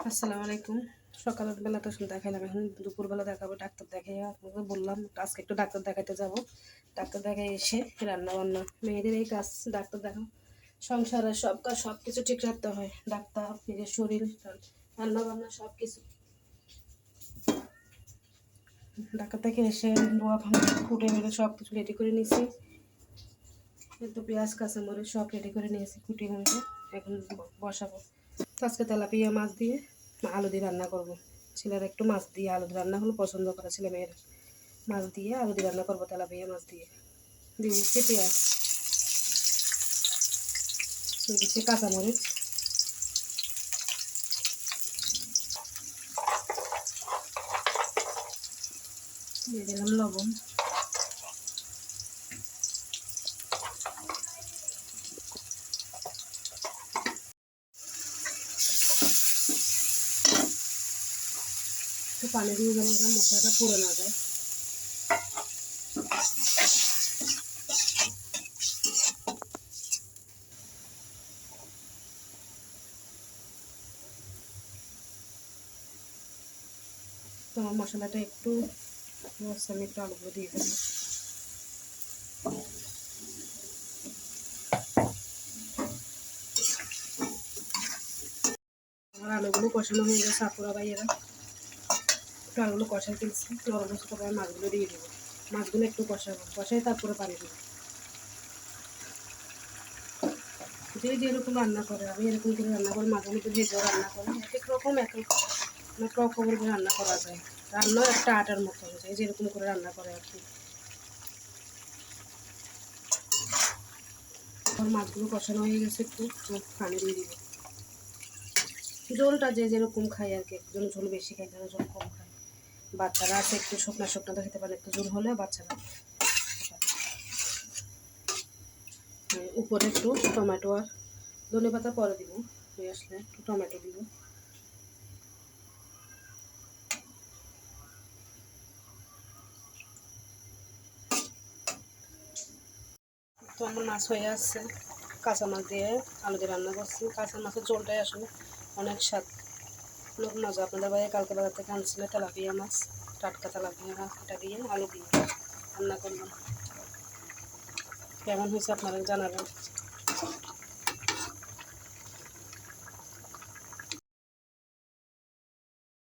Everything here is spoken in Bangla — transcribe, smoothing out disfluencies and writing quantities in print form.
আসসালামু আলাইকুম। সকালবেলা তো দেখাইলাম, এখন দুপুরবেলা দেখাবো। ডাক্তার দেখাই আপনাকে বললাম আজকে একটু ডাক্তার দেখাইতে যাব। ডাক্তার দেখাই এসে রান্না বান্না মেয়েদের এই কাজ, ডাক্তার দেখাও, সংসারের সব কাজ সব কিছু ঠিক রাখতে হয়। ডাক্তার, নিজের শরীর, রান্না বান্না সব কিছু। ডাক্তার থেকে এসে দোয়া ভাঙা কুটে মেরে সব কিছু রেডি করে নিয়েছি। একটু পেঁয়াজ কাঁচামরিচ সব রেডি করে নিয়েছি কুটিয়ে মুড়ে। এখন বসাবো। তো আজকে তেলাপিয়া মাছ দিয়ে আলু দিয়ে রান্না করব। ছেলের একটু মাছ দিয়ে আলু দিয়ে রান্না হলো পছন্দ করে ছেলে মেয়ের। মাছ দিয়ে আলু দিয়ে রান্না করবো, তেলাপিয়া মাছ দিয়ে। দিয়ে দিচ্ছি পেঁয়াজ, দিয়ে দিচ্ছি কাঁচামরিচ, দিয়ে দিলাম লবণ, একটু পানি দিয়ে যেন মশলাটা পুড়ে না যায়। তোমার মশলাটা একটু আমি একটু আলুগুলো দিয়ে দেবো। আমার আলুগুলো কষানো হয়ে গেছে। আপুরা ভাইয়েরা একটু আলুগুলো কষাই ফেলছি। নরম মশলা করে মাছগুলো দিয়ে দেবো। মাছগুলো একটু কষাবো, কষাই তারপরে পানি দেবো। যে যেরকম রান্না করে, আমি এরকম করে রান্না করি, মাঝে মধ্যে ভেজেও রান্না করি। এক রকম অনেক রকমের রান্না করা যায়। রান্নাও একটা আটার মতো হয়ে যায়, যেরকম করে রান্না করে আর কি। মাছগুলো কষানো হয়ে গেছে, একটু পানি দিয়ে দিব। ঝোলটা যে যেরকম খায় আর কি, একজন ঝোল বেশি খায়, একজন ঝোল কম খায়। বাচ্চারা আছে একটু শুকনা শুকনা খেতে পারে, একটু ঝোল হলে বাচ্চারা। উপরে একটু টমেটো আর ধনেপাতা পরে দিব, হয়ে আসলে একটু টমেটো দিব। তো আমার মাছ হয়ে আসছে। কাঁচা মাছ দিয়ে আলু দিয়ে রান্না করছি। কাঁচা মাছের ঝোলটাই আসলে অনেক স্বাদ, অনেক মজা। আপনাদের বাইরে কালকে বাজার থেকে আনছিল তেলাপিয়া মাছ, টাটকা তেলাপিয়া মাছ। এটা দিয়ে আলু দিয়ে রান্না করলাম। কেমন হয়েছে আপনারা জানাবেন।